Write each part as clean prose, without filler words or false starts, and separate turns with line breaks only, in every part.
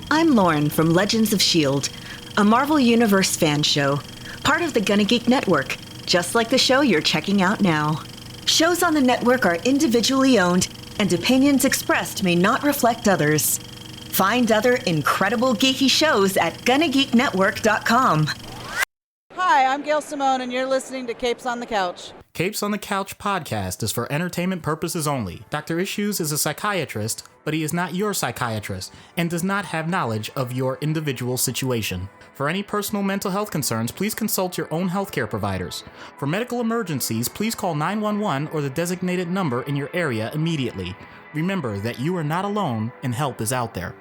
I'm Lauren from Legends of S.H.I.E.L.D., a Marvel Universe fan show, part of the Gonna Geek Network, just like the show you're checking out now. Shows on the network are individually owned, and opinions expressed may not reflect others. Find other incredible geeky shows at GonnaGeekNetwork.com.
Hi, I'm Gail Simone, and you're listening to Capes on the Couch.
Capes on the Couch podcast is for entertainment purposes only. Dr. Issues is a psychiatrist, but he is not your psychiatrist and does not have knowledge of your individual situation. For any personal mental health concerns, please consult your own healthcare providers. For medical emergencies, please call 911 or the designated number in your area immediately. Remember that you are not alone and help is out there.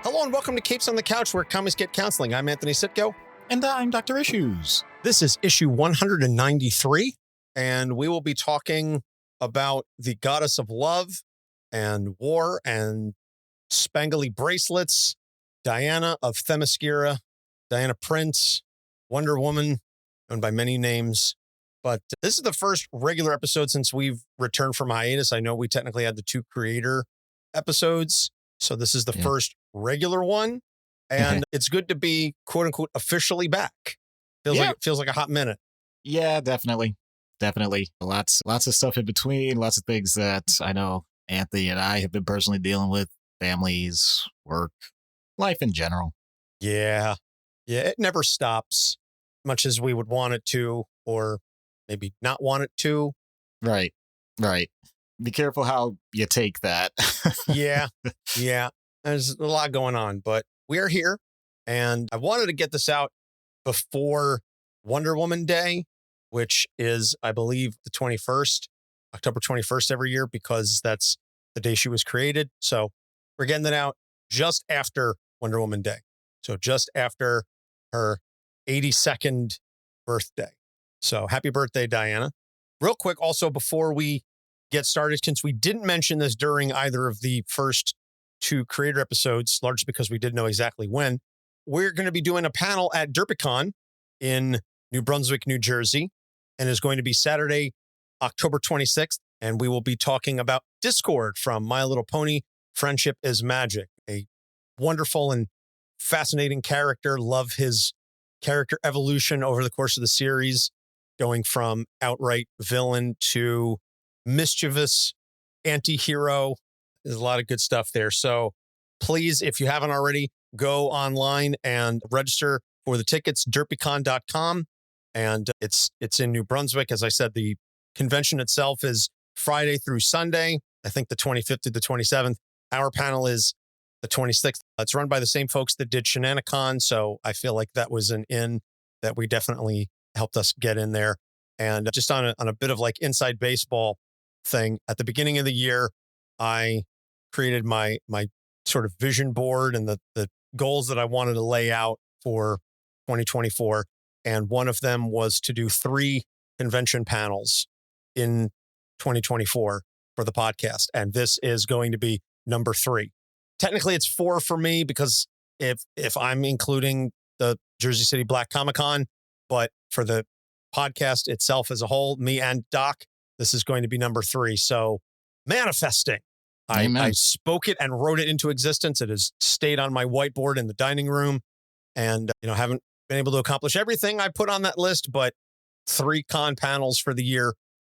Hello and welcome to Capes on the Couch, where comics get counseling. I'm Anthony Sitko.
And I'm Dr. Issues.
This is issue 193, and we will be talking about the goddess of love and war and spangly bracelets, Diana of Themyscira, Diana Prince, Wonder Woman, known by many names. But this is the first regular episode since we've returned from hiatus. I know we technically had the 2 creator episodes, so this is the first regular one. And it's good to be, quote unquote, officially back. Feels like a hot minute.
Yeah, definitely. Lots of stuff in between, lots of things that I know Anthony and I have been personally dealing with, families, work, life in general.
Yeah, it never stops, much as we would want it to, or maybe not want it to.
Right. Be careful how you take that.
Yeah. There's a lot going on, but we are here, and I wanted to get this out before Wonder Woman Day, which is, I believe, the 21st, October 21st every year, because that's the day she was created. So we're getting it out just after Wonder Woman Day. So just after her 82nd birthday. So happy birthday, Diana. Real quick, also, before we get started, since we didn't mention this during either of the first 2 creator episodes, largely because we didn't know exactly when, we're going to be doing a panel at DerpyCon in New Brunswick, New Jersey, and is going to be Saturday, October 26th. And we will be talking about Discord from My Little Pony, Friendship is Magic, a wonderful and fascinating character. Love his character evolution over the course of the series, going from outright villain to mischievous anti-hero. There's a lot of good stuff there. So please, if you haven't already, go online and register for the tickets, derpycon.com. And it's in New Brunswick. As I said, the convention itself is Friday through Sunday, I think the 25th to the 27th. Our panel is the 26th. It's run by the same folks that did Shenanigans. So I feel like that was an in that we definitely helped us get in there. And just on a bit of like inside baseball thing, at the beginning of the year, I created my sort of vision board and the goals that I wanted to lay out for 2024. And one of them was to do 3 convention panels in 2024 for the podcast. And this is going to be number 3. Technically, it's 4 for me because if I'm including the Jersey City Black Comic Con, but for the podcast itself as a whole, me and Doc, this is going to be number 3. So manifesting. I spoke it and wrote it into existence. It has stayed on my whiteboard in the dining room, and haven't been able to accomplish everything I put on that list, but 3 con panels for the year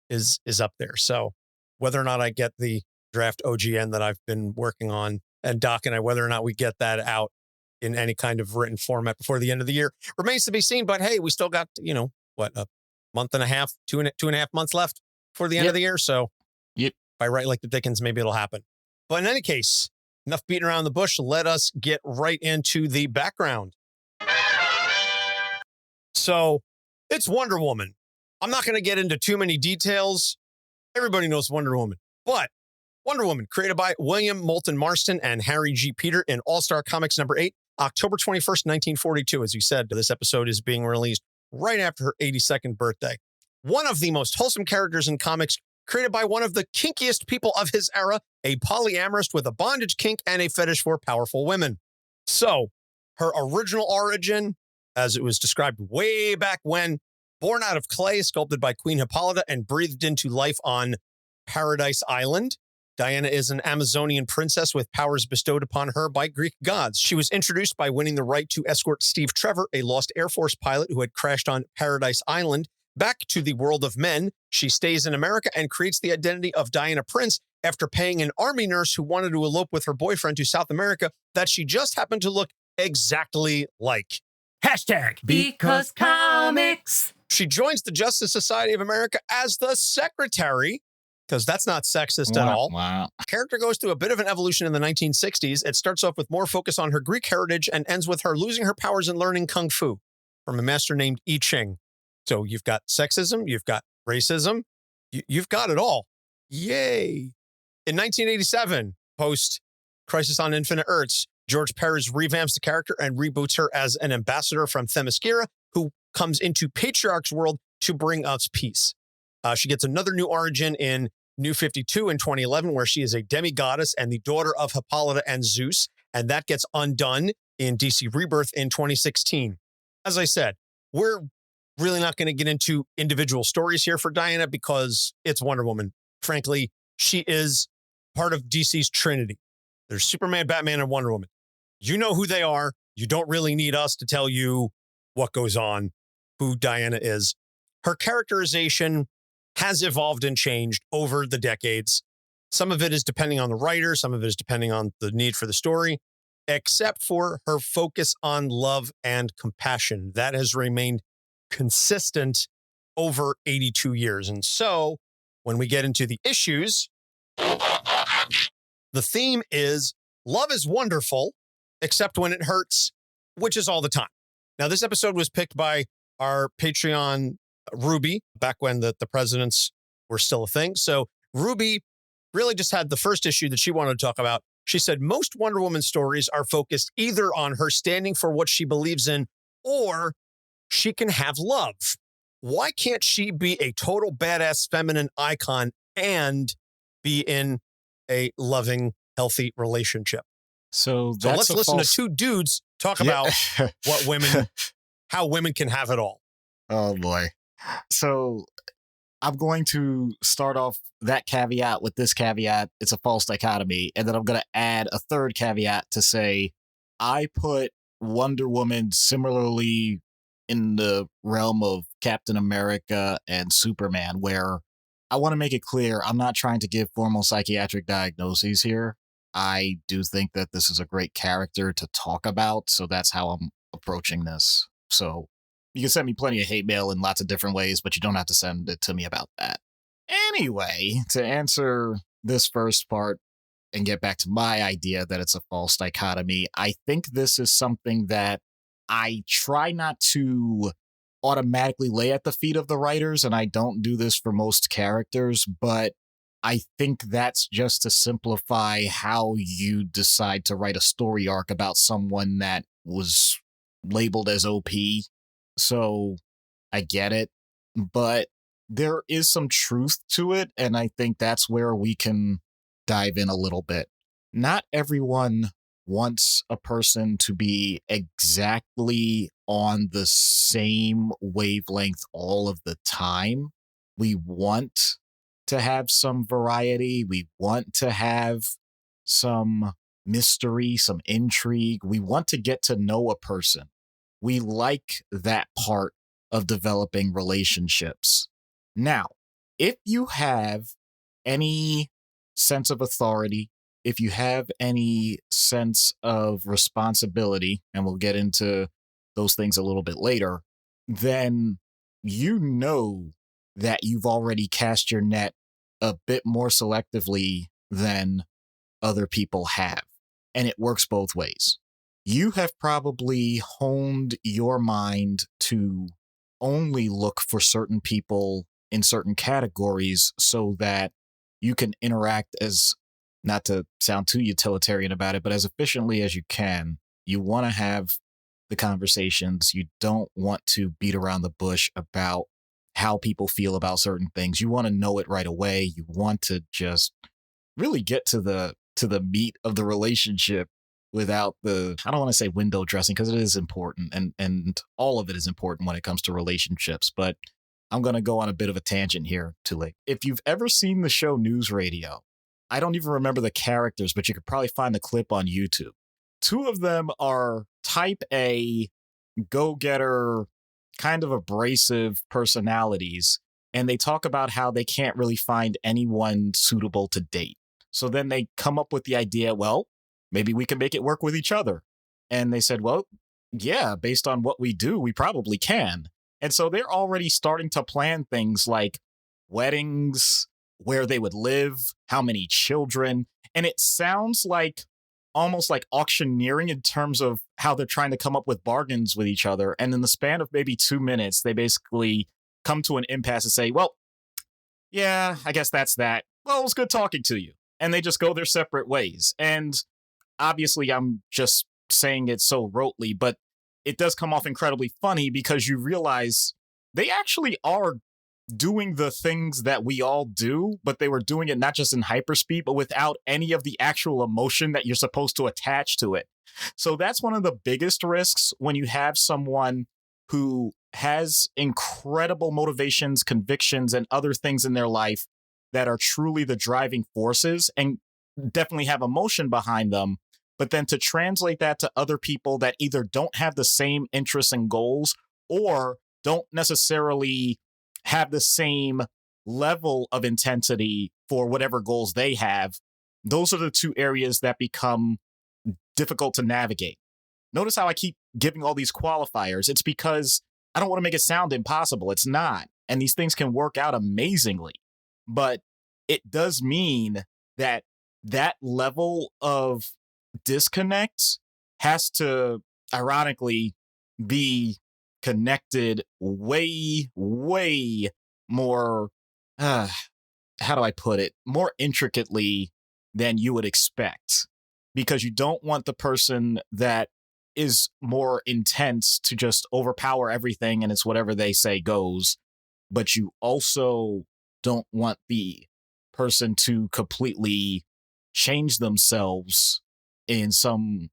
is up there. So whether or not I get the draft OGN that I've been working on, and Doc and I, whether or not we get that out in any kind of written format before the end of the year remains to be seen. But hey, we still got, a month and a half, two and a half months left for the end of the year. So if I write like the Dickens, maybe it'll happen. But in any case, enough beating around the bush. Let us get right into the background. So it's Wonder Woman. I'm not going to get into too many details. Everybody knows Wonder Woman. But Wonder Woman, created by William Moulton Marston and Harry G. Peter in All-Star Comics number 8, October 21st, 1942. As you said, this episode is being released right after her 82nd birthday. One of the most wholesome characters in comics, created by one of the kinkiest people of his era, a polyamorous with a bondage kink and a fetish for powerful women. So, her original origin, as it was described way back when, born out of clay sculpted by Queen Hippolyta and breathed into life on Paradise Island. Diana is an Amazonian princess with powers bestowed upon her by Greek gods. She was introduced by winning the right to escort Steve Trevor, a lost Air Force pilot who had crashed on Paradise Island, back to the world of men. She stays in America and creates the identity of Diana Prince after paying an army nurse who wanted to elope with her boyfriend to South America that she just happened to look exactly like. Hashtag
Because comics.
She joins the Justice Society of America as the secretary, because that's not sexist at all.
Wow.
Character goes through a bit of an evolution in the 1960s. It starts off with more focus on her Greek heritage and ends with her losing her powers and learning kung fu from a master named I Ching. So you've got sexism, you've got racism, you've got it all. Yay. In 1987, post Crisis on Infinite Earths, George Perez revamps the character and reboots her as an ambassador from Themyscira, who comes into Patriarch's world to bring us peace. She gets another new origin in New 52 in 2011, where she is a demigoddess and the daughter of Hippolyta and Zeus, and that gets undone in DC Rebirth in 2016. As I said, we're really not going to get into individual stories here for Diana because it's Wonder Woman. Frankly, she is part of DC's Trinity. There's Superman, Batman, and Wonder Woman. You know who they are. You don't really need us to tell you what goes on, who Diana is. Her characterization has evolved and changed over the decades. Some of it is depending on the writer. Some of it is depending on the need for the story, except for her focus on love and compassion. That has remained consistent over 82 years. And so when we get into the issues, the theme is love is wonderful, except when it hurts, which is all the time. Now, this episode was picked by our Patreon Ruby back when the presidents were still a thing. So Ruby really just had the first issue that she wanted to talk about. She said most Wonder Woman stories are focused either on her standing for what she believes in or she can have love. Why can't she be a total badass feminine icon and be in a loving, healthy relationship?
So
let's listen to two dudes talk about what women, how women can have it all.
Oh boy. So I'm going to start off that caveat with this caveat. It's a false dichotomy. And then I'm going to add a third caveat to say, I put Wonder Woman similarly in the realm of Captain America and Superman, where I want to make it clear, I'm not trying to give formal psychiatric diagnoses here. I do think that this is a great character to talk about. So that's how I'm approaching this. So you can send me plenty of hate mail in lots of different ways, but you don't have to send it to me about that. Anyway, to answer this first part and get back to my idea that it's a false dichotomy, I think this is something that I try not to automatically lay at the feet of the writers, and I don't do this for most characters, but I think that's just to simplify how you decide to write a story arc about someone that was labeled as OP. So I get it, but there is some truth to it, and I think that's where we can dive in a little bit. Not everyone wants a person to be exactly on the same wavelength all of the time. We want to have some variety. We want to have some mystery, some intrigue. We want to get to know a person. We like that part of developing relationships. Now, if you have any sense of authority, if you have any sense of responsibility, and we'll get into those things a little bit later, then you know that you've already cast your net a bit more selectively than other people have. And it works both ways. You have probably honed your mind to only look for certain people in certain categories so that you can interact as, not to sound too utilitarian about it, but as efficiently as you can. You want to have the conversations. You don't want to beat around the bush about how people feel about certain things. You want to know it right away. You want to just really get to the meat of the relationship without the, I don't want to say window dressing, because it is important, and all of it is important when it comes to relationships. But I'm going to go on a bit of a tangent here, too late. If you've ever seen the show News Radio, I don't even remember the characters, but you could probably find the clip on YouTube. Two of them are type A, go-getter, kind of abrasive personalities, and they talk about how they can't really find anyone suitable to date. So then they come up with the idea, well, maybe we can make it work with each other. And they said, well, yeah, based on what we do, we probably can. And so they're already starting to plan things like weddings, where they would live, how many children. And it sounds like almost like auctioneering in terms of how they're trying to come up with bargains with each other. And in the span of maybe 2 minutes, they basically come to an impasse and say, well, yeah, I guess that's that. Well, it was good talking to you. And they just go their separate ways. And obviously, I'm just saying it so rotely, but it does come off incredibly funny because you realize they actually are doing the things that we all do, but they were doing it not just in hyperspeed, but without any of the actual emotion that you're supposed to attach to it. So that's one of the biggest risks when you have someone who has incredible motivations, convictions, and other things in their life that are truly the driving forces and definitely have emotion behind them. But then to translate that to other people that either don't have the same interests and goals or don't necessarily have the same level of intensity for whatever goals they have, those are the two areas that become difficult to navigate. Notice how I keep giving all these qualifiers. It's because I don't want to make it sound impossible. It's not. And these things can work out amazingly. But it does mean that that level of disconnect has to, ironically, be connected way, way more, how do I put it, more intricately than you would expect. Because you don't want the person that is more intense to just overpower everything and it's whatever they say goes. But you also don't want the person to completely change themselves in some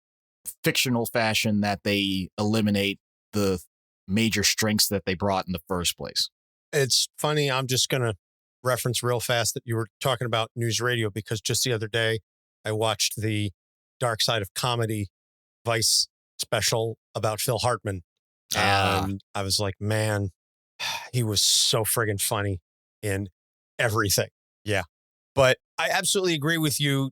fictional fashion that they eliminate the major strengths that they brought in the first place.
It's funny. I'm just going to reference real fast that you were talking about news radio, because just the other day I watched the Dark Side of Comedy Vice special about Phil Hartman. And I was like, man, he was so friggin' funny in everything. Yeah. But I absolutely agree with you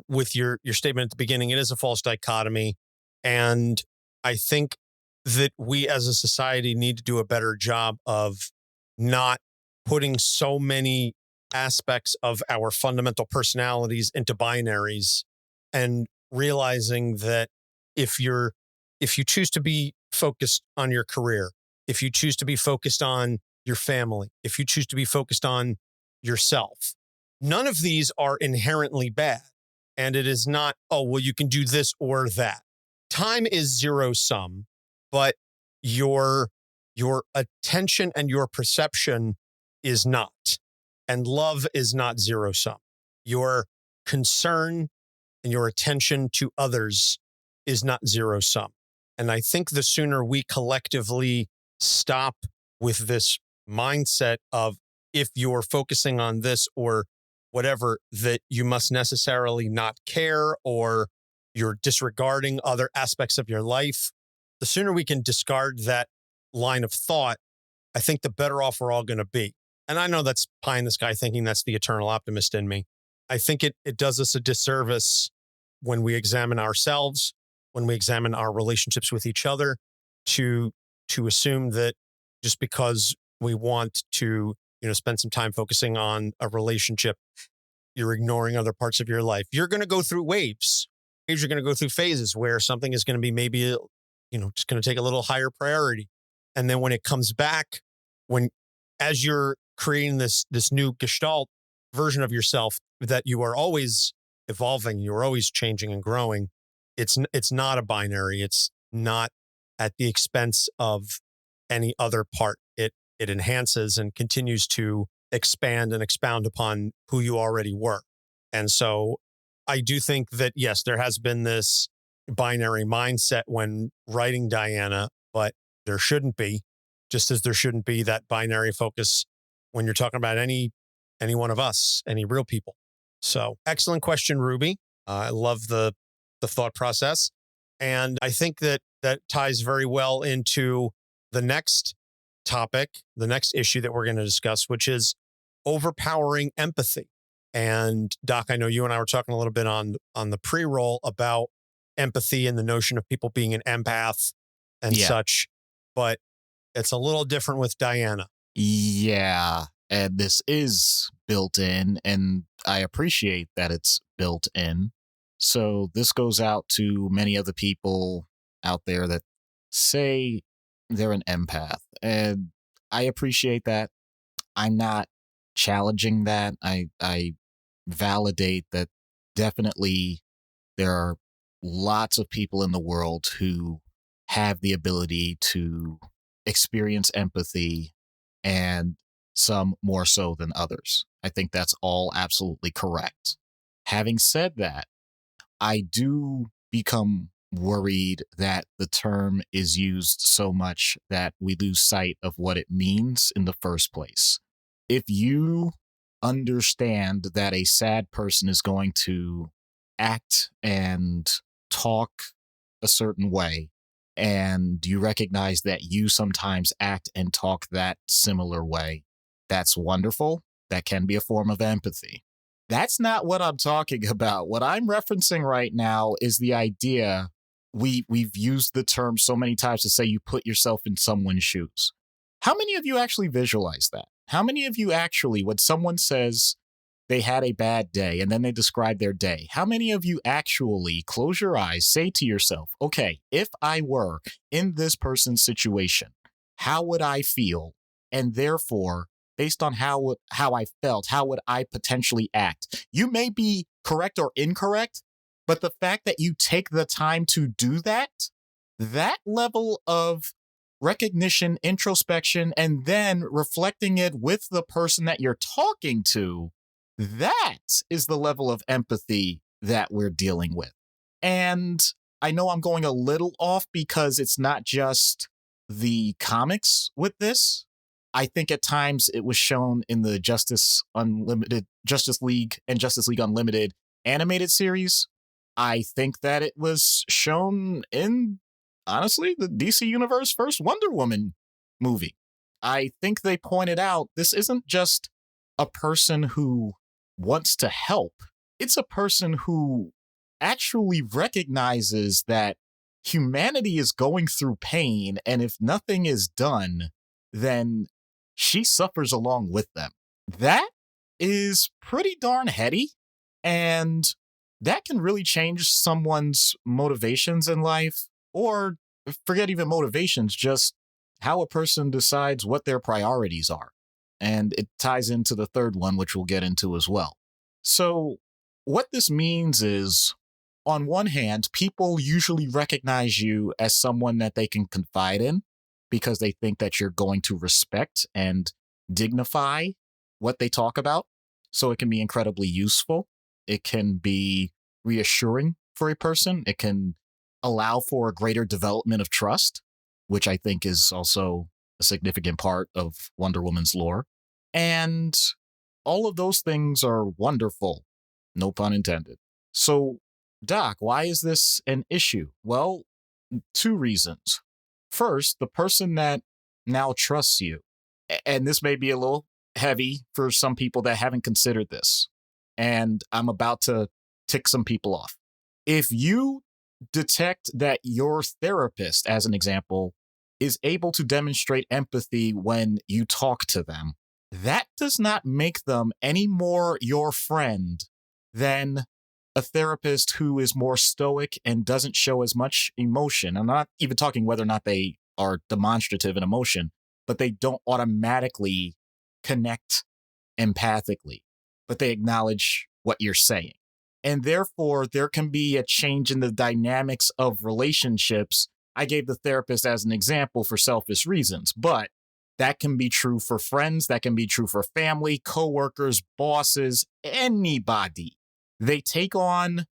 with your statement at the beginning. It is a false dichotomy. And I think that we as a society need to do a better job of not putting so many aspects of our fundamental personalities into binaries, and realizing that if you choose to be focused on your career, if you choose to be focused on your family, if you choose to be focused on yourself, none of these are inherently bad. And it is not, oh, well, you can do this or that. Time is zero sum, but your attention and your perception is not. And love is not zero sum. Your concern and your attention to others is not zero sum. And I think the sooner we collectively stop with this mindset of, if you're focusing on this or whatever, that you must necessarily not care or you're disregarding other aspects of your life, the sooner we can discard that line of thought, I think the better off we're all going to be. And I know that's pie in the sky thinking, that's the eternal optimist in me. I think it does us a disservice when we examine ourselves, when we examine our relationships with each other, to assume that just because we want to, spend some time focusing on a relationship, you're ignoring other parts of your life. You're going to go through waves. You're going to go through phases where something is going to be maybe, just going to take a little higher priority. And then when it comes back, as you're creating this new gestalt version of yourself that you are always evolving, you're always changing and growing, it's not a binary. It's not at the expense of any other part. It enhances and continues to expand and expound upon who you already were. And so I do think that, yes, there has been this binary mindset when writing Diana, but there shouldn't be, just as there shouldn't be that binary focus when you're talking about any one of us, any real people. So excellent question, Ruby. I love the thought process. And I think that ties very well into the next topic, the next issue that we're going to discuss, which is overpowering empathy. And Doc, I know you and I were talking a little bit on the pre-roll about empathy and the notion of people being an empath and such, but it's a little different with Diana.
Yeah, and this is built in, and I appreciate that it's built in. So this goes out to many other people out there that say they're an empath, and I appreciate that. I'm not challenging that. I validate that definitely there are lots of people in the world who have the ability to experience empathy, and some more so than others. I think that's all absolutely correct. Having said that, I do become worried that the term is used so much that we lose sight of what it means in the first place. If you understand that a sad person is going to act and talk a certain way, and you recognize that you sometimes act and talk that similar way, that's wonderful. That can be a form of empathy. That's not what I'm talking about. What I'm referencing right now is the idea we've used the term so many times to say you put yourself in someone's shoes. How many of you actually visualize that? How many of you actually, when someone says they had a bad day and then they describe their day, how many of you actually close your eyes, say to yourself, okay, if I were in this person's situation, how would I feel? And therefore, based on how I felt, how would I potentially act? You may be correct or incorrect, but the fact that you take the time to do that level of recognition, introspection, and then reflecting it with the person that you're talking to, that is the level of empathy that we're dealing with. And I know I'm going a little off because it's not just the comics with this. I think at times it was shown in the Justice League and Justice League Unlimited animated series. I think that it was shown in, honestly, the DC Universe first Wonder Woman movie. I think they pointed out this isn't just a person who wants to help. It's a person who actually recognizes that humanity is going through pain, and if nothing is done, then she suffers along with them. That is pretty darn heady, and that can really change someone's motivations in life, or forget even motivations, just how a person decides what their priorities are. And it ties into the third one, which we'll get into as well. So what this means is, on one hand, people usually recognize you as someone that they can confide in because they think that you're going to respect and dignify what they talk about. So it can be incredibly useful. It can be reassuring for a person. It can allow for a greater development of trust, which I think is also a significant part of Wonder Woman's lore. And all of those things are wonderful, no pun intended. So, Doc, why is this an issue? Well, two reasons. First, the person that now trusts you, and this may be a little heavy for some people that haven't considered this, and I'm about to tick some people off. If you detect that your therapist, as an example, is able to demonstrate empathy when you talk to them, that does not make them any more your friend than a therapist who is more stoic and doesn't show as much emotion. I'm not even talking whether or not they are demonstrative in emotion, but they don't automatically connect empathically, but they acknowledge what you're saying. And therefore, there can be a change in the dynamics of relationships. I gave the therapist as an example for selfish reasons, but that can be true for friends. That can be true for family, coworkers, bosses, anybody. They take on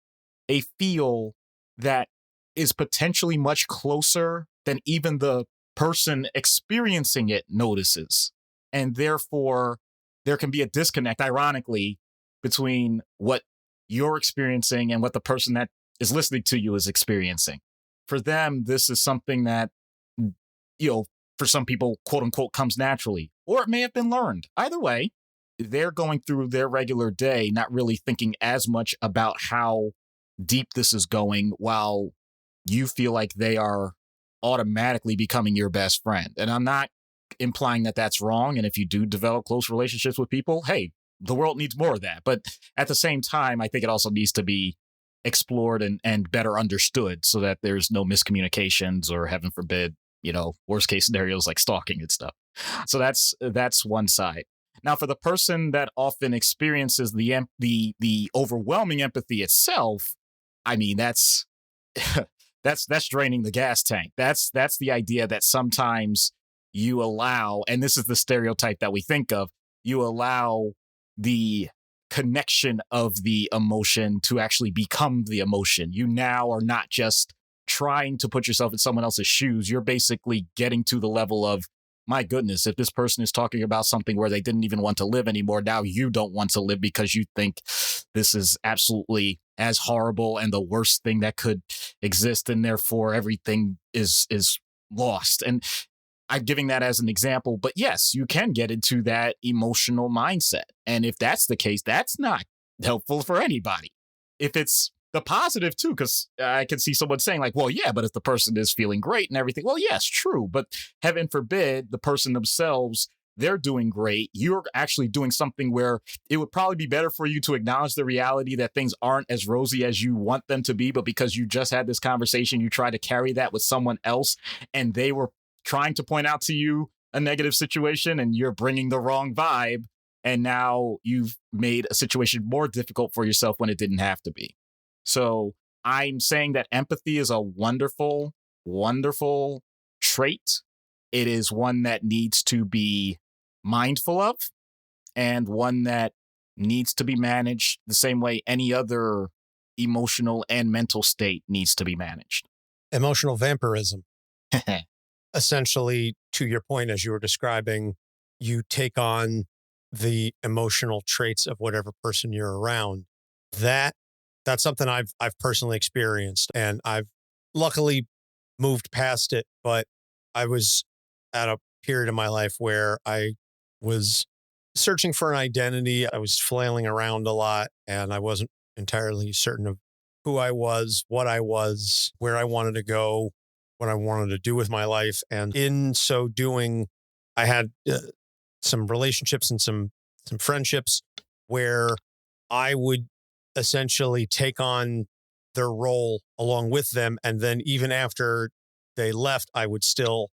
a feel that is potentially much closer than even the person experiencing it notices. And therefore, there can be a disconnect, ironically, between what you're experiencing and what the person that is listening to you is experiencing. For them, this is something that, for some people, quote unquote, comes naturally, or it may have been learned. Either way, they're going through their regular day, not really thinking as much about how deep this is going, while you feel like they are automatically becoming your best friend. And I'm not implying that that's wrong. And if you do develop close relationships with people, hey, the world needs more of that. But at the same time, I think it also needs to be explored and better understood so that there's no miscommunications or, heaven forbid, worst case scenarios like stalking and stuff. So that's one side. Now, for the person that often experiences the overwhelming empathy itself, I mean, that's draining the gas tank. That's the idea that sometimes you allow, and this is the stereotype that we think of, you allow the connection of the emotion to actually become the emotion. You now are not just trying to put yourself in someone else's shoes. You're basically getting to the level of, my goodness, if this person is talking about something where they didn't even want to live anymore, now you don't want to live because you think this is absolutely as horrible and the worst thing that could exist, and therefore everything is lost. And I'm giving that as an example, but yes, you can get into that emotional mindset. And if that's the case, that's not helpful for anybody. If it's the positive too, because I can see someone saying like, well, yeah, but if the person is feeling great and everything, well, yes, true. But heaven forbid the person themselves, they're doing great. You're actually doing something where it would probably be better for you to acknowledge the reality that things aren't as rosy as you want them to be. But because you just had this conversation, you try to carry that with someone else and they were trying to point out to you a negative situation and you're bringing the wrong vibe. And now you've made a situation more difficult for yourself when it didn't have to be. So I'm saying that empathy is a wonderful, wonderful trait. It is one that needs to be mindful of and one that needs to be managed the same way any other emotional and mental state needs to be managed.
Emotional vampirism. Essentially, to your point, as you were describing, you take on the emotional traits of whatever person you're around. That's something I've personally experienced, and I've luckily moved past it. But I was at a period in my life where I was searching for an identity. I was flailing around a lot, and I wasn't entirely certain of who I was, what I was, where I wanted to go, what I wanted to do with my life. And in so doing, I had some relationships and some friendships where I would essentially take on their role along with them. And then even after they left, I would still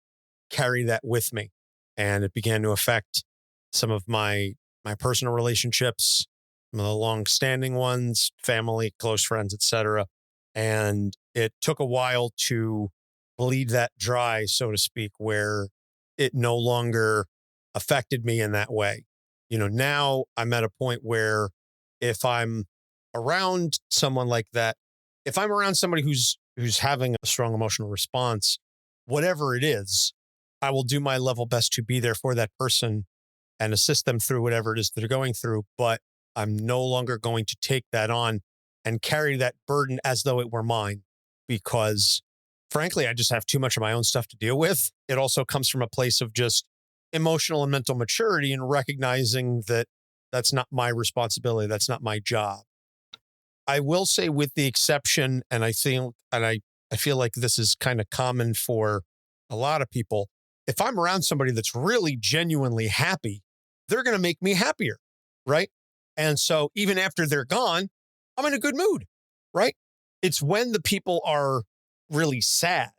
carry that with me. And it began to affect some of my personal relationships, some of the long-standing ones, family, close friends, etc. And it took a while to bleed that dry, so to speak, where it no longer affected me in that way. Now I'm at a point where if I'm around someone like that, if I'm around somebody who's having a strong emotional response, whatever it is, I will do my level best to be there for that person and assist them through whatever it is that they're going through. But I'm no longer going to take that on and carry that burden as though it were mine, because frankly, I just have too much of my own stuff to deal with. It also comes from a place of just emotional and mental maturity and recognizing that that's not my responsibility. That's not my job. I will say, with the exception, and I feel like this is kind of common for a lot of people, if I'm around somebody that's really genuinely happy, they're going to make me happier, right? And so even after they're gone, I'm in a good mood, right? It's when the people are really sad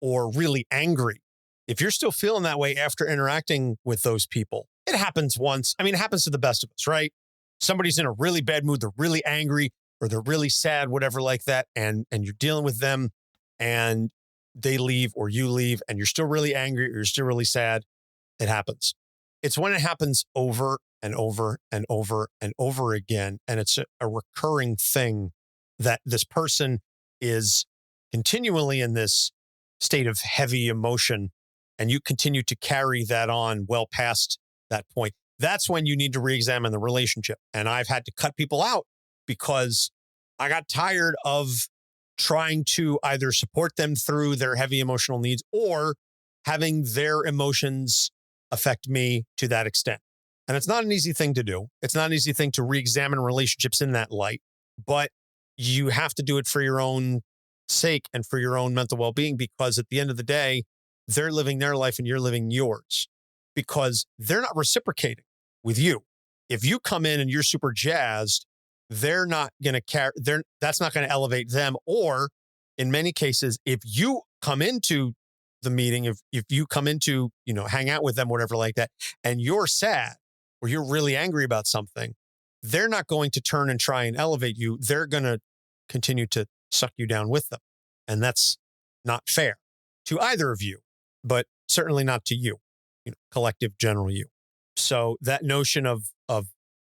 or really angry, if you're still feeling that way after interacting with those people, it happens once. I mean, it happens to the best of us, right? Somebody's in a really bad mood, they're really angry or they're really sad, whatever like that. And you're dealing with them and they leave or you leave and you're still really angry or you're still really sad. It happens. It's when it happens over and over and over and over again. And it's a recurring thing that this person is continually in this state of heavy emotion, and you continue to carry that on well past that point. that's when you need to re-examine the relationship. And I've had to cut people out because I got tired of trying to either support them through their heavy emotional needs or having their emotions affect me to that extent. And it's not an easy thing to do. It's not an easy thing to re-examine relationships in that light, but you have to do it for your own sake and for your own mental well-being, because at the end of the day, they're living their life and you're living yours, because they're not reciprocating with you. If you come in and you're super jazzed, they're not going to care. That's not going to elevate them. Or in many cases, if you come into the meeting, if you come into, hang out with them, whatever like that, and you're sad or you're really angry about something, they're not going to turn and try and elevate you. They're going to continue to suck you down with them. And that's not fair to either of you, but certainly not to you, collective general you. So that notion of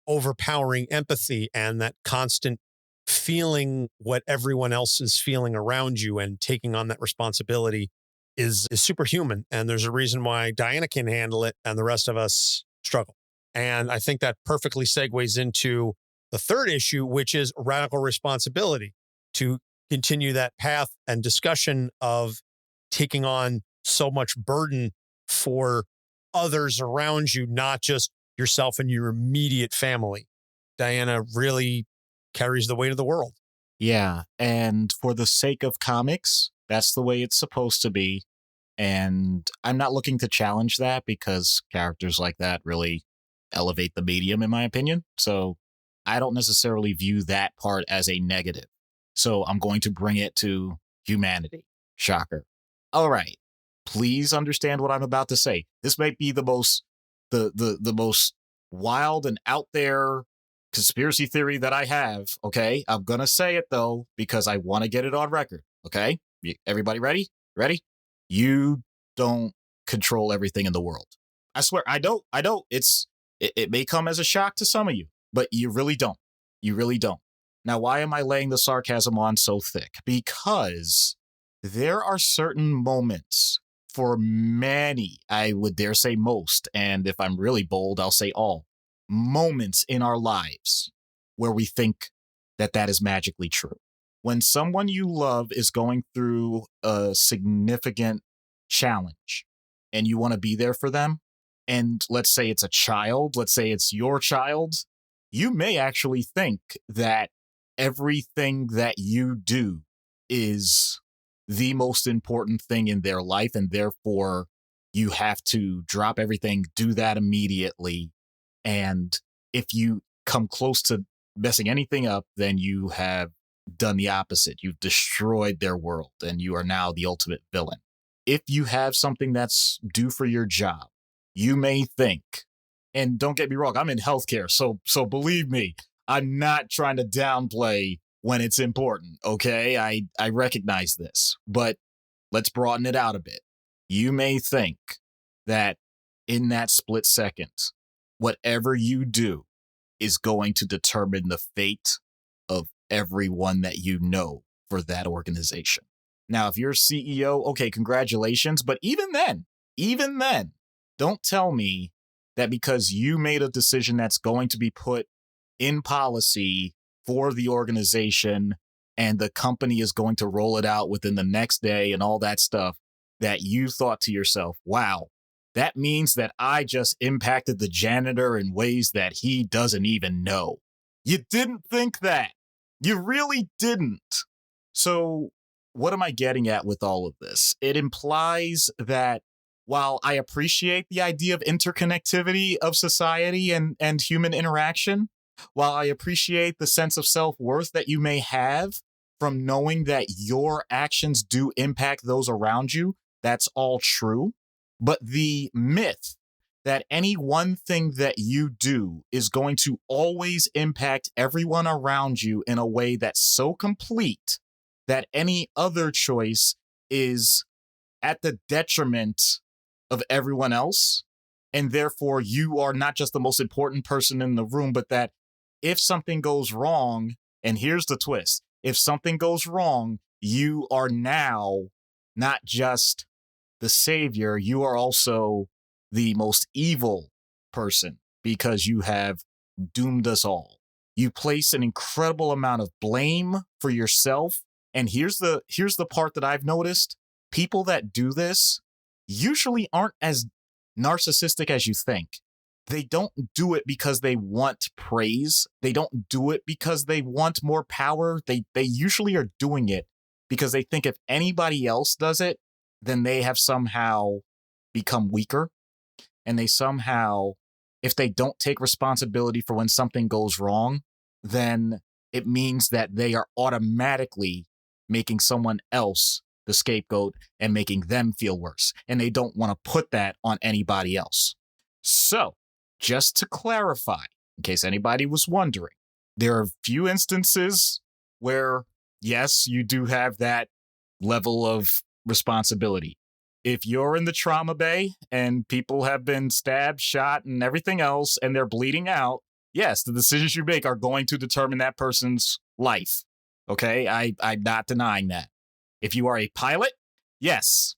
overpowering empathy and that constant feeling what everyone else is feeling around you and taking on that responsibility is superhuman. And there's a reason why Diana can handle it and the rest of us struggle. And I think that perfectly segues into the third issue, which is radical responsibility, to continue that path and discussion of taking on so much burden for others around you, not just yourself and your immediate family. Diana really carries the weight of the world.
Yeah. And for the sake of comics, that's the way it's supposed to be. And I'm not looking to challenge that because characters like that really elevate the medium, in my opinion. So I don't necessarily view that part as a negative. So I'm going to bring it to humanity. Shocker. All right. Please understand what I'm about to say. This might be the most wild and out there conspiracy theory that I have. Okay. I'm going to say it though, because I want to get it on record. Okay. Everybody ready? Ready? You don't control everything in the world. I swear, I don't. It may come as a shock to some of you, but you really don't. You really don't. Now, why am I laying the sarcasm on so thick? Because there are certain moments for many, I would dare say most, and if I'm really bold, I'll say all, moments in our lives where we think that is magically true. When someone you love is going through a significant challenge and you want to be there for them, and let's say it's a child, let's say it's your child, you may actually think that everything that you do is the most important thing in their life, and therefore you have to drop everything, do that immediately. And if you come close to messing anything up, then you have done the opposite. You've destroyed their world, and you are now the ultimate villain. If you have something that's due for your job, you may think, and don't get me wrong, I'm in healthcare, so believe me, I'm not trying to downplay when it's important, okay? I recognize this, but let's broaden it out a bit. You may think that in that split second, whatever you do is going to determine the fate of everyone that you know for that organization. Now, if you're CEO, okay, congratulations, but even then, don't tell me that because you made a decision that's going to be put in policy for the organization and the company is going to roll it out within the next day and all that stuff, that you thought to yourself, wow, that means that I just impacted the janitor in ways that he doesn't even know. You didn't think that. You really didn't. So what am I getting at with all of this? It implies that while I appreciate the idea of interconnectivity of society and human interaction, while I appreciate the sense of self-worth that you may have from knowing that your actions do impact those around you, that's all true. But the myth that any one thing that you do is going to always impact everyone around you in a way that's so complete that any other choice is at the detriment of everyone else, and therefore you are not just the most important person in the room, but that if something goes wrong, and here's the twist, if something goes wrong, you are now not just the savior, you are also the most evil person because you have doomed us all. You place an incredible amount of blame for yourself. And here's the part that I've noticed. People that do this usually aren't as narcissistic as you think. They don't do it because they want praise. They don't do it because they want more power. They usually are doing it because they think if anybody else does it, then they have somehow become weaker. And they somehow, if they don't take responsibility for when something goes wrong, then it means that they are automatically making someone else the scapegoat and making them feel worse. And they don't want to put that on anybody else. So, just to clarify, in case anybody was wondering, there are a few instances where, yes, you do have that level of responsibility. If you're in the trauma bay and people have been stabbed, shot, and everything else, and they're bleeding out, yes, the decisions you make are going to determine that person's life. Okay, I'm not denying that. If you are a pilot, yes,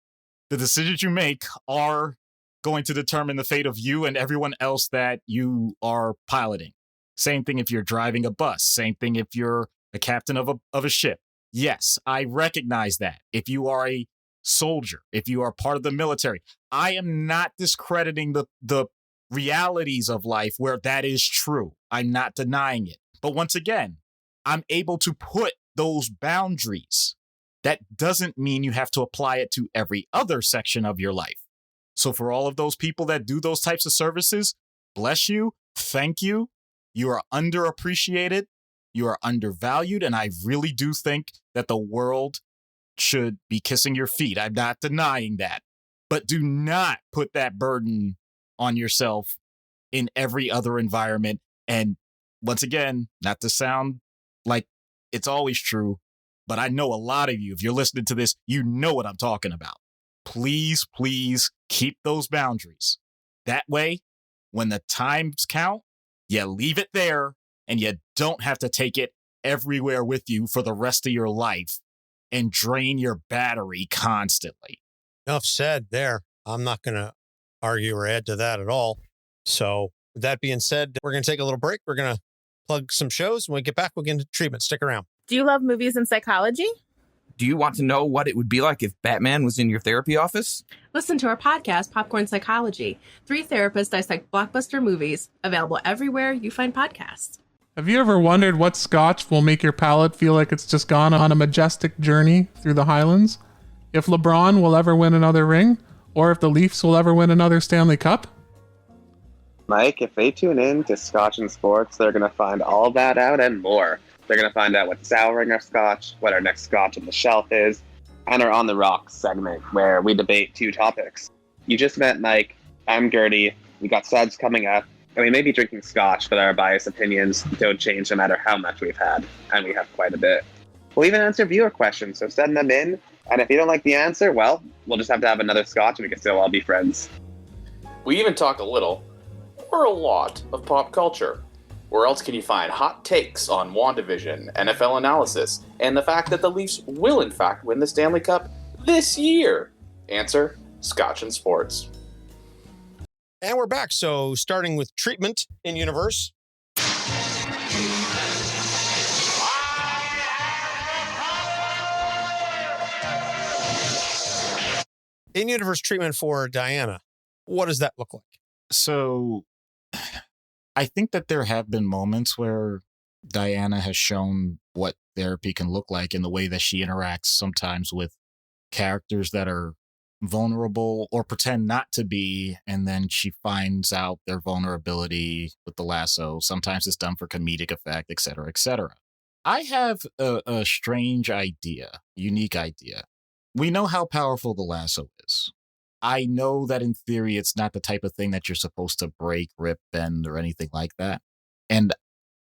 the decisions you make are going to determine the fate of you and everyone else that you are piloting. Same thing if you're driving a bus. Same thing if you're a captain of a ship. Yes, I recognize that. If you are a soldier, if you are part of the military, I am not discrediting the realities of life where that is true. I'm not denying it. But once again, I'm able to put those boundaries. That doesn't mean you have to apply it to every other section of your life. So for all of those people that do those types of services, bless you, thank you. You are underappreciated, you are undervalued, and I really do think that the world should be kissing your feet. I'm not denying that. But do not put that burden on yourself in every other environment. And once again, not to sound like it's always true, but I know a lot of you, if you're listening to this, you know what I'm talking about. Please, please keep those boundaries. That way, when the times count, you leave it there and you don't have to take it everywhere with you for the rest of your life and drain your battery constantly.
Enough said there. I'm not going to argue or add to that at all. So with that being said, we're going to take a little break. We're going to plug some shows. When we get back, we'll get into treatment. Stick around.
Do you love movies and psychology?
Do you want to know what it would be like if Batman was in your therapy office?
Listen to our podcast, Popcorn Psychology. 3 therapists dissect blockbuster movies, available everywhere you find podcasts.
Have you ever wondered what scotch will make your palate feel like it's just gone on a majestic journey through the Highlands? If LeBron will ever win another ring? Or if the Leafs will ever win another Stanley Cup?
Mike, if they tune in to Scotch and Sports, they're going to find all that out and more. They're going to find out what's souring our scotch, what our next scotch on the shelf is, and our On the Rocks segment, where we debate 2 topics. You just met Mike. I'm Gertie. We got suds coming up, and we may be drinking scotch, but our biased opinions don't change no matter how much we've had, and we have quite a bit. We'll even answer viewer questions, so send them in, and if you don't like the answer, well, we'll just have to have another scotch, and we can still all be friends.
We even talk a little, or a lot, of pop culture. Where else can you find hot takes on WandaVision, NFL analysis, and the fact that the Leafs will in fact win the Stanley Cup this year? Answer, Scotch and Sports.
And we're back. So starting with treatment in universe. In universe treatment for Diana. What does that look like?
So I think that there have been moments where Diana has shown what therapy can look like in the way that she interacts sometimes with characters that are vulnerable or pretend not to be, and then she finds out their vulnerability with the lasso. Sometimes it's done for comedic effect, et cetera, et cetera. I have a strange idea, unique idea. We know how powerful the lasso is. I know that in theory, it's not the type of thing that you're supposed to break, rip, bend, or anything like that. And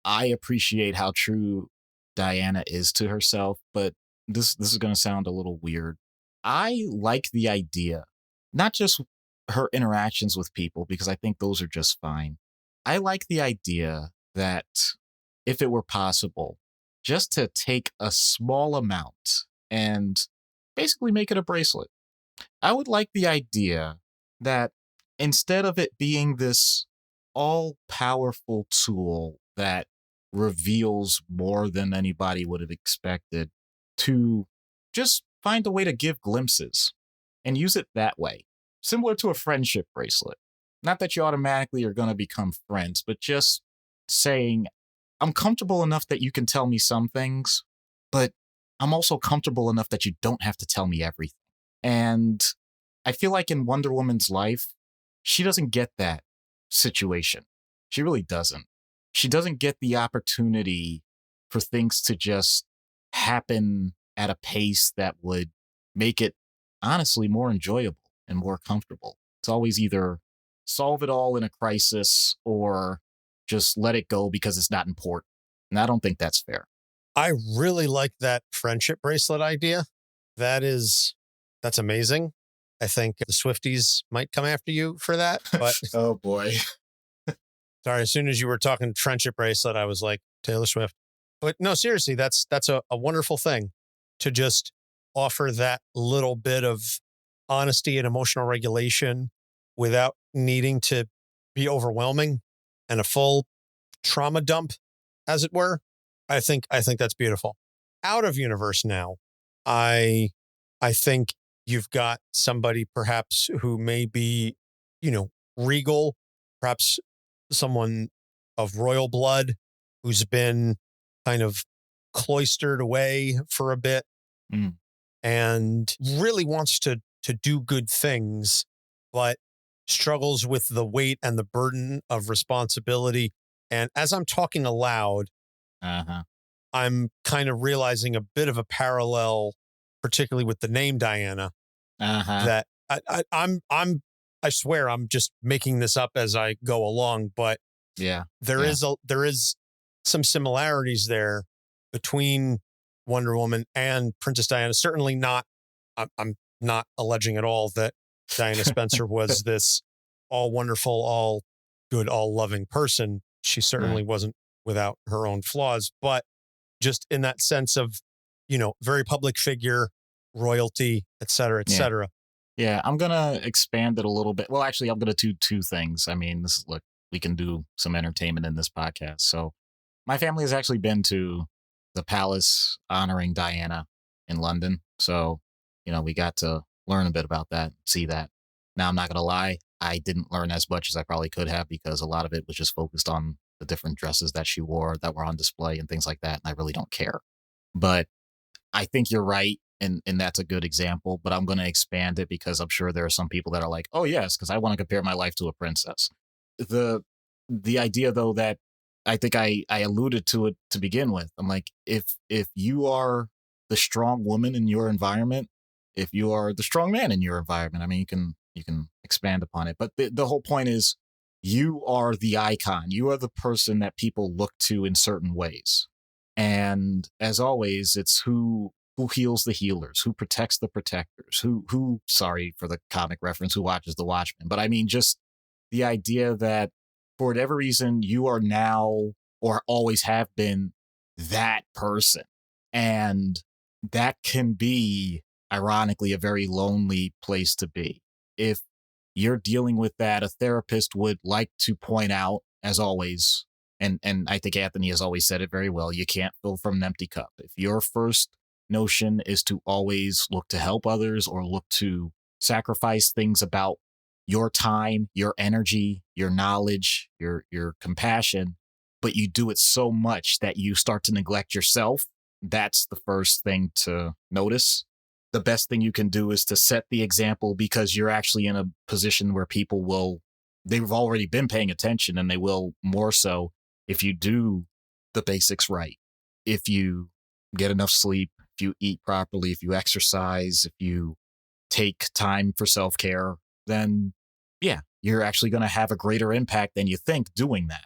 I appreciate how true Diana is to herself, but this is going to sound a little weird. I like the idea, not just her interactions with people, because I think those are just fine. I like the idea that if it were possible, just to take a small amount and basically make it a bracelet. I would like the idea that instead of it being this all-powerful tool that reveals more than anybody would have expected to just find a way to give glimpses and use it that way. Similar to a friendship bracelet. Not that you automatically are going to become friends, but just saying, I'm comfortable enough that you can tell me some things, but I'm also comfortable enough that you don't have to tell me everything. And I feel like in Wonder Woman's life, she doesn't get that situation. She really doesn't. She doesn't get the opportunity for things to just happen at a pace that would make it honestly more enjoyable and more comfortable. It's always either solve it all in a crisis or just let it go because it's not important. And I don't think that's fair.
I really like that friendship bracelet idea. That's amazing. I think the Swifties might come after you for that. But
oh boy.
Sorry, as soon as you were talking friendship bracelet, I was like, Taylor Swift. But no, seriously, that's a wonderful thing to just offer that little bit of honesty and emotional regulation without needing to be overwhelming and a full trauma dump, as it were. I think that's beautiful. Out of universe now, I think you've got somebody perhaps who may be, regal, perhaps someone of royal blood who's been kind of cloistered away for a bit and really wants to do good things, but struggles with the weight and the burden of responsibility. And as I'm talking aloud, I'm kind of realizing a bit of a parallel, particularly with the name Diana, that I swear I'm just making this up as I go along, but there is some similarities there between Wonder Woman and Princess Diana. Certainly not, I'm not alleging at all that Diana Spencer was this all wonderful, all good, all loving person. She certainly wasn't without her own flaws, but just in that sense of, very public figure, royalty, et cetera, et cetera.
Yeah, I'm going to expand it a little bit. Well, actually, I'm going to do two things. I mean, look, we can do some entertainment in this podcast. So my family has actually been to the palace honoring Diana in London. So, we got to learn a bit about that, see that. Now, I'm not going to lie. I didn't learn as much as I probably could have because a lot of it was just focused on the different dresses that she wore that were on display and things like that. And I really don't care. But I think you're right. And that's a good example, but I'm going to expand it because I'm sure there are some people that are like, oh, yes, because I want to compare my life to a princess. The idea, though, that I think I alluded to it to begin with. I'm like, if you are the strong woman in your environment, if you are the strong man in your environment, I mean, you can expand upon it. But the whole point is you are the icon. You are the person that people look to in certain ways. And as always, it's who heals the healers, who protects the protectors, who sorry for the comic reference, who watches the Watchmen. But I mean, just the idea that for whatever reason, you are now or always have been that person. And that can be, ironically, a very lonely place to be. If you're dealing with that, a therapist would like to point out, as always, and I think Anthony has always said it very well, you can't fill from an empty cup. If your first notion is to always look to help others or look to sacrifice things about your time, your energy, your knowledge, your compassion, but you do it so much that you start to neglect yourself, that's the first thing to notice. The best thing you can do is to set the example because you're actually in a position where they've already been paying attention and they will more so if you do the basics right. If you get enough sleep, if you eat properly, if you exercise, if you take time for self-care, then yeah, you're actually going to have a greater impact than you think doing that.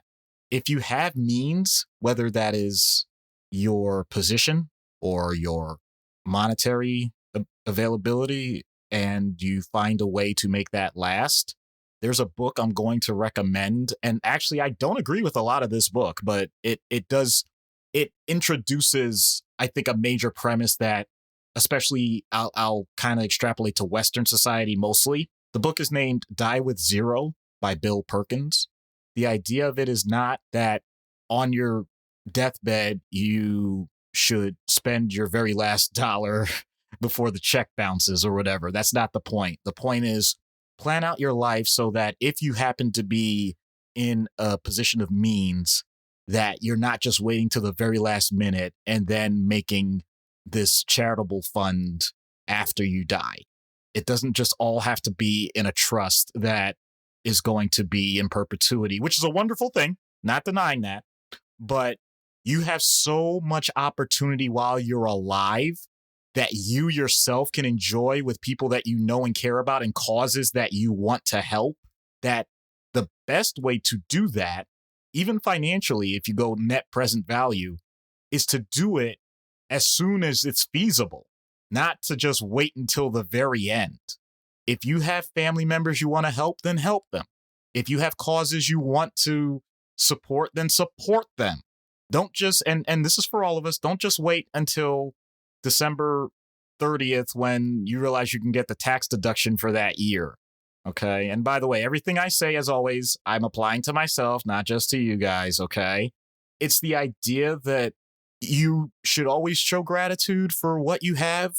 If you have means, whether that is your position or your monetary availability, and you find a way to make that last, there's a book I'm going to recommend. And actually, I don't agree with a lot of this book, but it introduces, I think, a major premise that, especially I'll kind of extrapolate to Western society mostly. The book is named Die with Zero by Bill Perkins. The idea of it is not that on your deathbed, you should spend your very last dollar before the check bounces or whatever. That's not the point. The point is plan out your life so that if you happen to be in a position of means, that you're not just waiting to the very last minute and then making this charitable fund after you die. It doesn't just all have to be in a trust that is going to be in perpetuity, which is a wonderful thing, not denying that. But you have so much opportunity while you're alive that you yourself can enjoy with people that you know and care about and causes that you want to help, that the best way to do that, even financially, if you go net present value, is to do it as soon as it's feasible, not to just wait until the very end. If you have family members you want to help, then help them. If you have causes you want to support, then support them. Don't just, and this is for all of us, don't just wait until December 30th when you realize you can get the tax deduction for that year. Okay. And by the way, everything I say, as always, I'm applying to myself, not just to you guys. Okay. It's the idea that you should always show gratitude for what you have,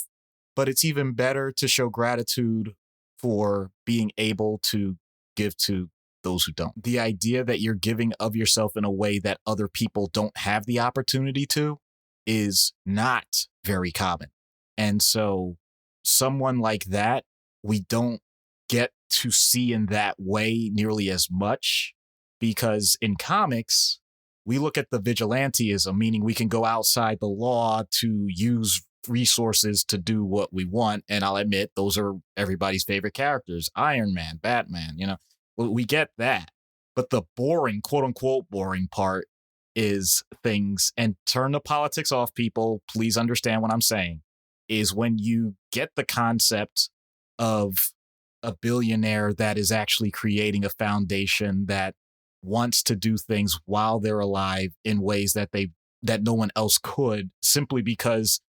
but it's even better to show gratitude for being able to give to those who don't. The idea that you're giving of yourself in a way that other people don't have the opportunity to is not very common. And so someone like that, we don't get to see in that way nearly as much, because in comics, we look at the vigilantism, meaning we can go outside the law to use resources to do what we want. And I'll admit, those are everybody's favorite characters. Iron Man, Batman, we get that. But the boring, quote unquote, boring part is things, and turn the politics off, people, please understand what I'm saying, is when you get the concept of a billionaire that is actually creating a foundation that wants to do things while they're alive in ways that no one else could, simply because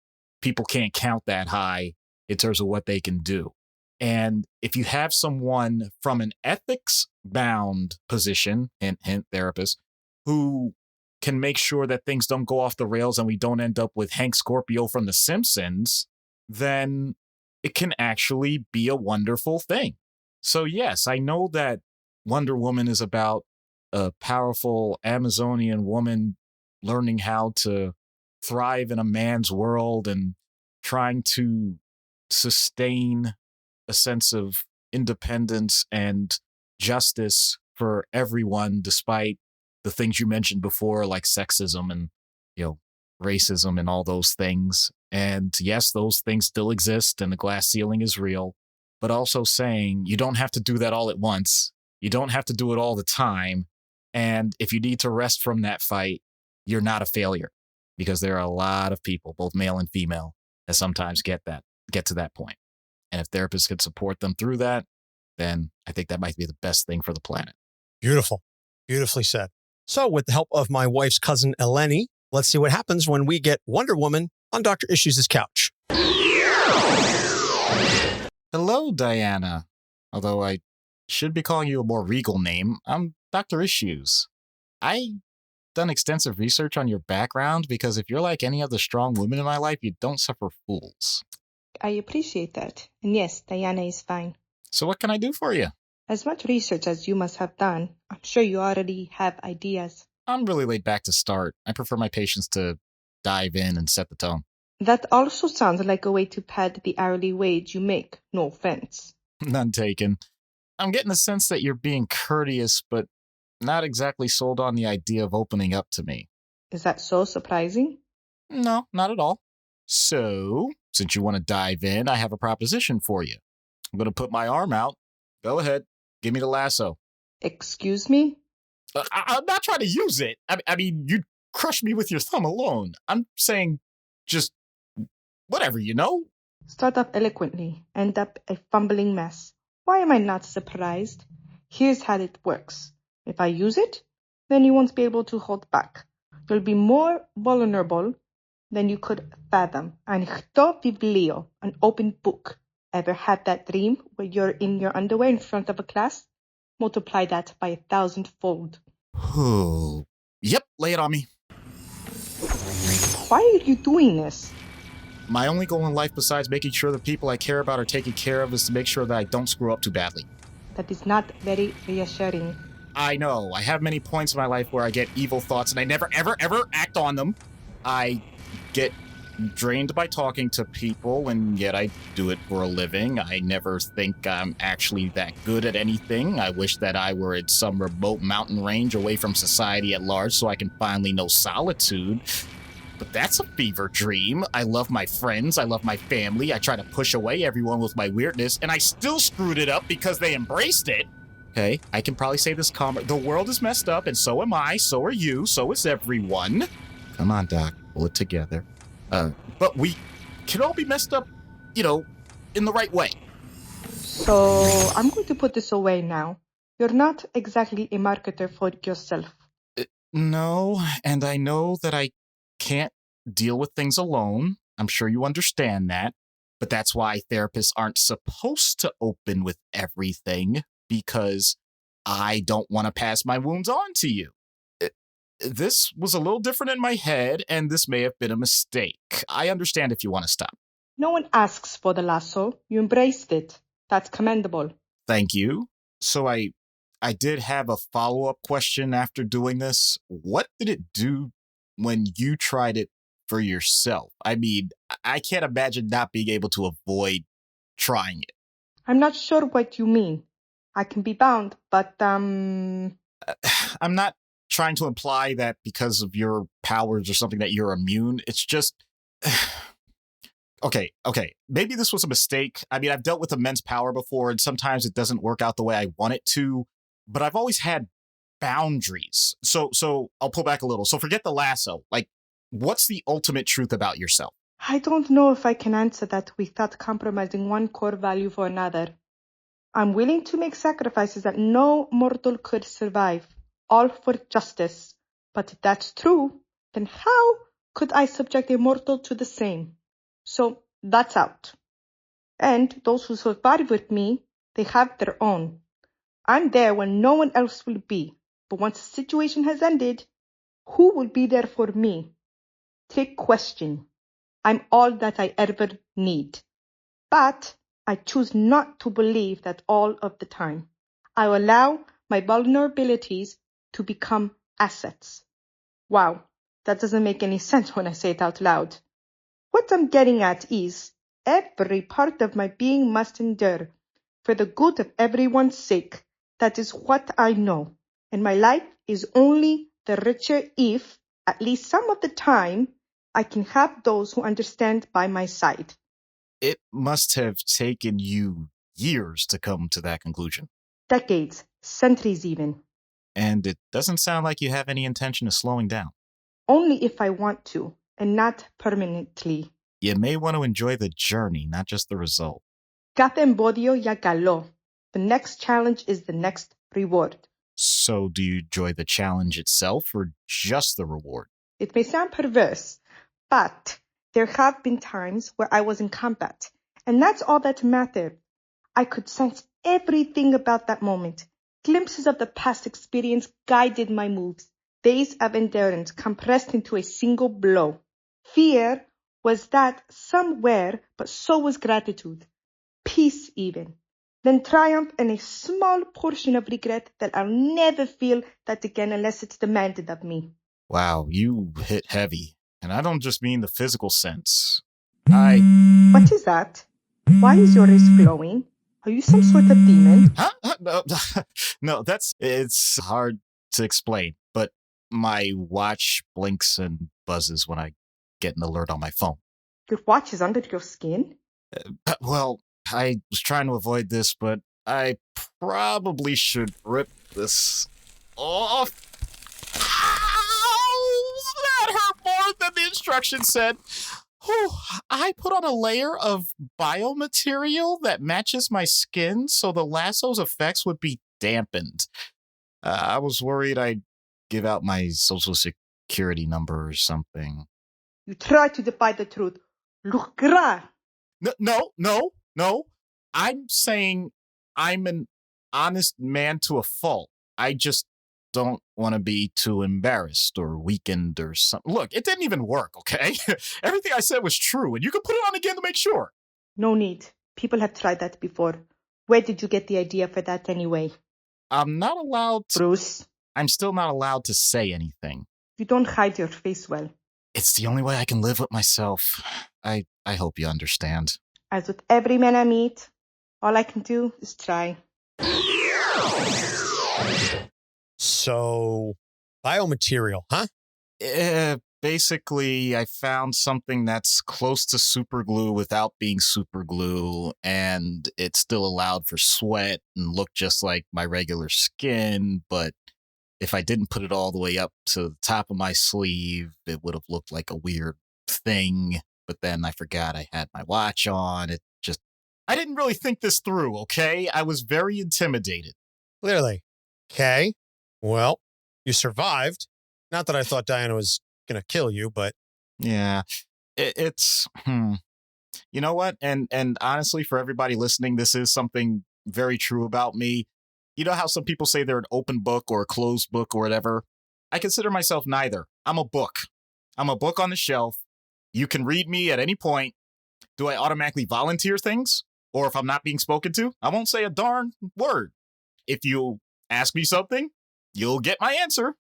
people can't count that high in terms of what they can do. And if you have someone from an ethics bound position, hint, hint, therapist, who can make sure that things don't go off the rails and we don't end up with Hank Scorpio from The Simpsons, then it can actually be a wonderful thing. So yes, I know that Wonder Woman is about a powerful Amazonian woman learning how to thrive in a man's world and trying to sustain a sense of independence and justice for everyone, despite the things you mentioned before, like sexism and, racism and all those things. And yes, those things still exist and the glass ceiling is real, but also saying you don't have to do that all at once. You don't have to do it all the time. And if you need to rest from that fight, you're not a failure, because there are a lot of people, both male and female, that sometimes get to that point. And if therapists could support them through that, then I think that might be the best thing for the planet.
Beautiful. Beautifully said. So with the help of my wife's cousin, Eleni, let's see what happens when we get Wonder Woman on Dr. Issues' couch.
Hello, Diana. Although I should be calling you a more regal name, I'm Dr. Issues. I've done extensive research on your background, because if you're like any other strong women in my life, you don't suffer fools.
I appreciate that. And yes, Diana is fine.
So what can I do for you?
As much research as you must have done, I'm sure you already have ideas.
I'm really laid back to start. I prefer my patients to dive in and set the tone.
That also sounds like a way to pad the hourly wage you make. No offense.
None taken. I'm getting the sense that you're being courteous, but not exactly sold on the idea of opening up to me.
Is that so surprising?
No, not at all. So, since you want to dive in, I have a proposition for you. I'm going to put my arm out. Go ahead. Give me the lasso.
Excuse me?
I'm not trying to use it. I mean, you'd crush me with your thumb alone. I'm saying just whatever,
Start up eloquently, end up a fumbling mess. Why am I not surprised? Here's how it works. If I use it, then you won't be able to hold back. You'll be more vulnerable than you could fathom. Anchto biblio, an open book. Ever had that dream where you're in your underwear in front of a class? Multiply that by 1,000-fold.
Oh, yep, lay it on me.
Why are you doing this?
My only goal in life besides making sure the people I care about are taken care of is to make sure that I don't screw up too badly.
That is not very reassuring.
I know. I have many points in my life where I get evil thoughts and I never, ever, ever act on them. I get drained by talking to people, and yet I do it for a living. I never think I'm actually that good at anything. I wish that I were at some remote mountain range away from society at large so I can finally know solitude. But that's a fever dream. I love my friends. I love my family. I try to push away everyone with my weirdness, and I still screwed it up because they embraced it. Okay, I can probably say this calmer. The world is messed up, and so am I, so are you, so is everyone. Come on, Doc, pull it together. But we can all be messed up, in the right way.
So I'm going to put this away now. You're not exactly a marketer for yourself.
No, and I know that I can't deal with things alone. I'm sure you understand that. But that's why therapists aren't supposed to open with everything, because I don't want to pass my wounds on to you. This was a little different in my head, and this may have been a mistake. I understand if you want to stop.
No one asks for the lasso. You embraced it. That's commendable.
Thank you. So I did have a follow-up question after doing this. What did it do when you tried it for yourself? I mean, I can't imagine not being able to avoid trying it.
I'm not sure what you mean. I can be bound, but
I'm not trying to imply that because of your powers or something that you're immune. It's just okay. Maybe this was a mistake. I mean, I've dealt with immense power before, and sometimes it doesn't work out the way I want it to, but I've always had boundaries. So I'll pull back a little. So forget the lasso. Like, what's the ultimate truth about yourself?
I don't know if I can answer that without compromising one core value for another. I'm willing to make sacrifices that no mortal could survive, all for justice. But if that's true, then how could I subject a mortal to the same? So that's out. And those who survive with me, they have their own. I'm there when no one else will be. But once the situation has ended, who will be there for me? Trick question. I'm all that I ever need. But I choose not to believe that all of the time. I allow my vulnerabilities to become assets. Wow, that doesn't make any sense when I say it out loud. What I'm getting at is every part of my being must endure for the good of everyone's sake. That is what I know. And my life is only the richer if, at least some of the time, I can have those who understand by my side.
It must have taken you years to come to that conclusion.
Decades, centuries even.
And it doesn't sound like you have any intention of slowing down.
Only if I want to, and not permanently.
You may want to enjoy the journey, not just the result.
Cada embodio ya caló. The next challenge is the next reward.
So do you enjoy the challenge itself or just the reward?
It may sound perverse, but there have been times where I was in combat, and that's all that mattered. I could sense everything about that moment. Glimpses of the past experience guided my moves. Days of endurance compressed into a single blow. Fear was that somewhere, but so was gratitude. Peace even. Then triumph and a small portion of regret that I'll never feel that again unless it's demanded of me.
Wow, you hit heavy. And I don't just mean the physical sense.
What is that? Why is your wrist glowing? Are you some sort of demon?
Huh? No, it's hard to explain, but my watch blinks and buzzes when I get an alert on my phone.
Your watch is under your skin?
Well, I was trying to avoid this, but I probably should rip this off. Ow! That hurt more than the instructions said. Whew. I put on a layer of biomaterial that matches my skin so the lasso's effects would be dampened. I was worried I'd give out my social security number or something.
You try to defy the truth. Lucrar!
No. I'm saying I'm an honest man to a fault. I just don't want to be too embarrassed or weakened or something. Look, it didn't even work, okay? Everything I said was true, and you can put it on again to make sure.
No need. People have tried that before. Where did you get the idea for that anyway?
I'm not allowed to.
Bruce,
I'm still not allowed to say anything.
you don't hide your face well.
It's the only way I can live with myself. I hope you understand.
As with every man I meet, all I can do is try.
So, biomaterial, huh?
Basically, I found something that's close to super glue without being super glue, and it still allowed for sweat and looked just like my regular skin, but if I didn't put it all the way up to the top of my sleeve, it would have looked like a weird thing. But then I forgot I had my watch on. I didn't really think this through, okay? I was very intimidated.
Clearly. Okay. Well, you survived. Not that I thought Diana was going to kill you, but...
Yeah. It's... You know what? And honestly, for everybody listening, this is something very true about me. You know how some people say they're an open book or a closed book or whatever? I consider myself neither. I'm a book. I'm a book on the shelf. You can read me at any point. Do I automatically volunteer things? Or if I'm not being spoken to, I won't say a darn word. If you ask me something, you'll get my answer.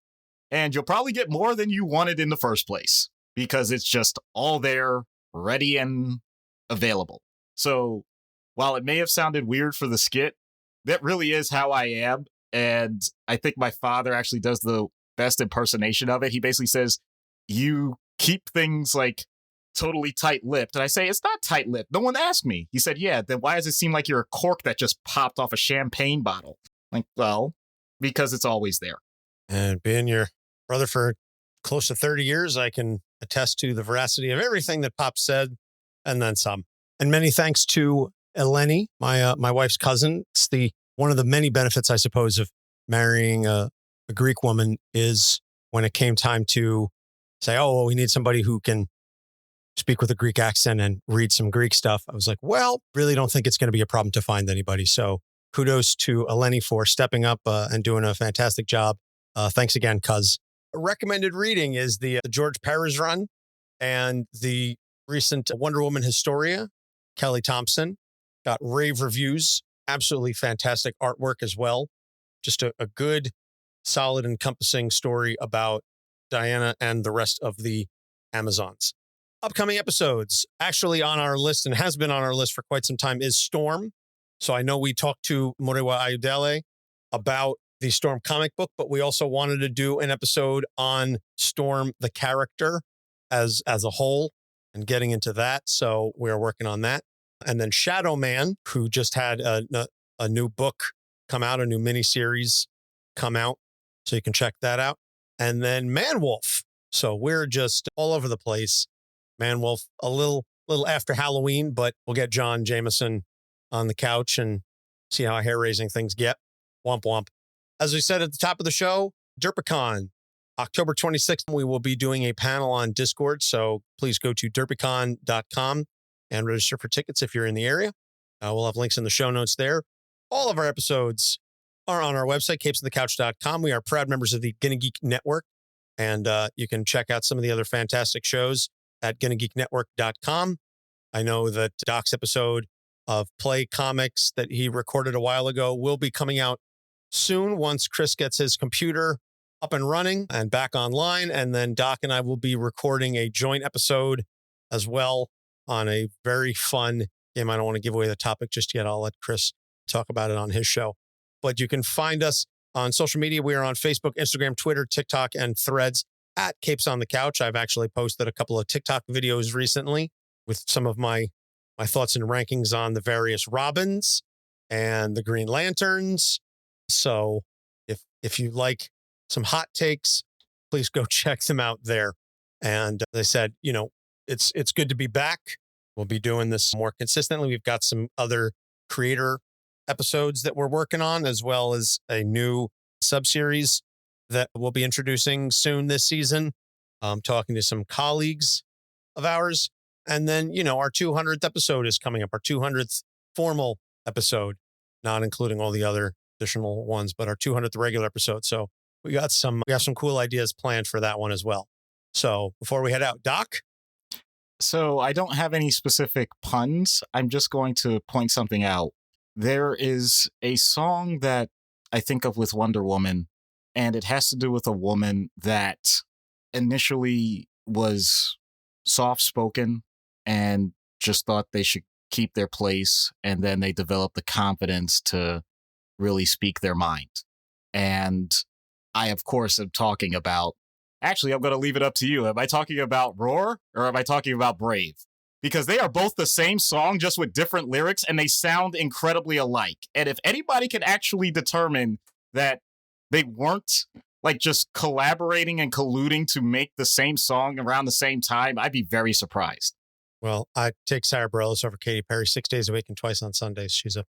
And you'll probably get more than you wanted in the first place. Because it's just all there, ready and available. So while it may have sounded weird for the skit, that really is how I am. And I think my father actually does the best impersonation of it. He basically says, you keep things like totally tight-lipped. And I say, it's not tight-lipped. No one asked me. He said, yeah, then why does it seem like you're a cork that just popped off a champagne bottle? Like, well, because it's always there.
And being your brother for close to 30 years, I can attest to the veracity of everything that Pop said, and then some. And many thanks to Eleni, my wife's cousin. It's one of the many benefits, I suppose, of marrying a Greek woman is when it came time to say, oh, well, we need somebody who can speak with a Greek accent and read some Greek stuff. I was like, well, really don't think it's going to be a problem to find anybody. So kudos to Eleni for stepping up and doing a fantastic job. Thanks again, cuz. Recommended reading is the George Perez run and the recent Wonder Woman Historia, Kelly Thompson. Got rave reviews. Absolutely fantastic artwork as well. Just a good, solid, encompassing story about Diana and the rest of the Amazons. Upcoming episodes, actually on our list and has been on our list for quite some time, is Storm. So I know we talked to Morewa Ayudele about the Storm comic book, but we also wanted to do an episode on Storm, the character, as a whole and getting into that. So we're working on that. And then Shadow Man, who just had a new book come out, a new miniseries come out. So you can check that out. And then Manwolf. So we're just all over the place. Manwolf, a little after Halloween, but we'll get John Jameson on the couch and see how hair-raising things get. Womp womp. As we said at the top of the show, Derpicon, October 26th, we will be doing a panel on Discord. So please go to derpicon.com and register for tickets if you're in the area. We'll have links in the show notes there. All of our episodes are on our website, capesonthecouch.com. We are proud members of the Gonna Geek Network, and you can check out some of the other fantastic shows at GonnaGeekNetwork.com. I know that Doc's episode of Play Comics that he recorded a while ago will be coming out soon once Chris gets his computer up and running and back online. And then Doc and I will be recording a joint episode as well on a very fun game. I don't want to give away the topic just yet. I'll let Chris talk about it on his show. But you can find us on social media. We are on Facebook, Instagram, Twitter, TikTok, and Threads at Capes on the Couch. I've actually posted a couple of TikTok videos recently with some of my thoughts and rankings on the various Robins and the Green Lanterns. So if you like some hot takes, please go check them out there. And they said, it's good to be back. We'll be doing this more consistently. We've got some other creator episodes that we're working on, as well as a new sub-series that we'll be introducing soon this season. Talking to some colleagues of ours. And then, our 200th episode is coming up, our 200th formal episode, not including all the other additional ones, but our 200th regular episode. So we got some cool ideas planned for that one as well. So before we head out, Doc?
So I don't have any specific puns. I'm just going to point something out. There is a song that I think of with Wonder Woman, and it has to do with a woman that initially was soft-spoken and just thought they should keep their place, and then they developed the confidence to really speak their mind. And I, of course, am talking about... Actually, I'm going to leave it up to you. Am I talking about Roar or am I talking about Brave? Because they are both the same song, just with different lyrics, and they sound incredibly alike. And if anybody could actually determine that they weren't like just collaborating and colluding to make the same song around the same time, I'd be very surprised.
Well, I take Sarah Bareilles over Katy Perry 6 days a week and twice on Sundays. She's a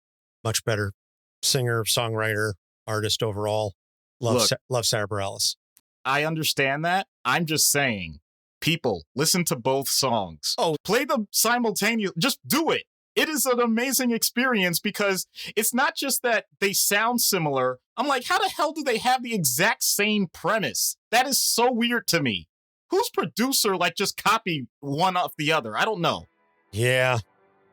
much better singer, songwriter, artist overall. Love Sarah Bareilles.
I understand that. I'm just saying, people, listen to both songs. Oh, play them simultaneously. Just do it. It is an amazing experience because it's not just that they sound similar. I'm like, how the hell do they have the exact same premise? That is so weird to me. Whose producer just copy one off the other? I don't know.
Yeah.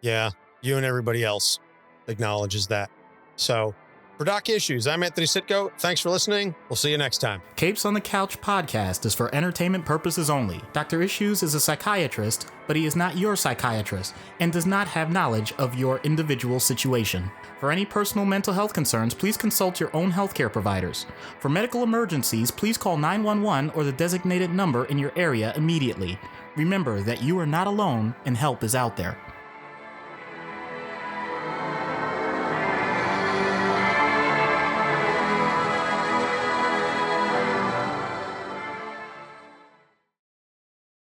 You and everybody else acknowledges that. So for Doc Issues, I'm Anthony Sitko. Thanks for listening. We'll see you next time.
Capes on the Couch podcast is for entertainment purposes only. Dr. Issues is a psychiatrist, but he is not your psychiatrist and does not have knowledge of your individual situation. For any personal mental health concerns, please consult your own healthcare providers. For medical emergencies, please call 911 or the designated number in your area immediately. Remember that you are not alone and help is out there.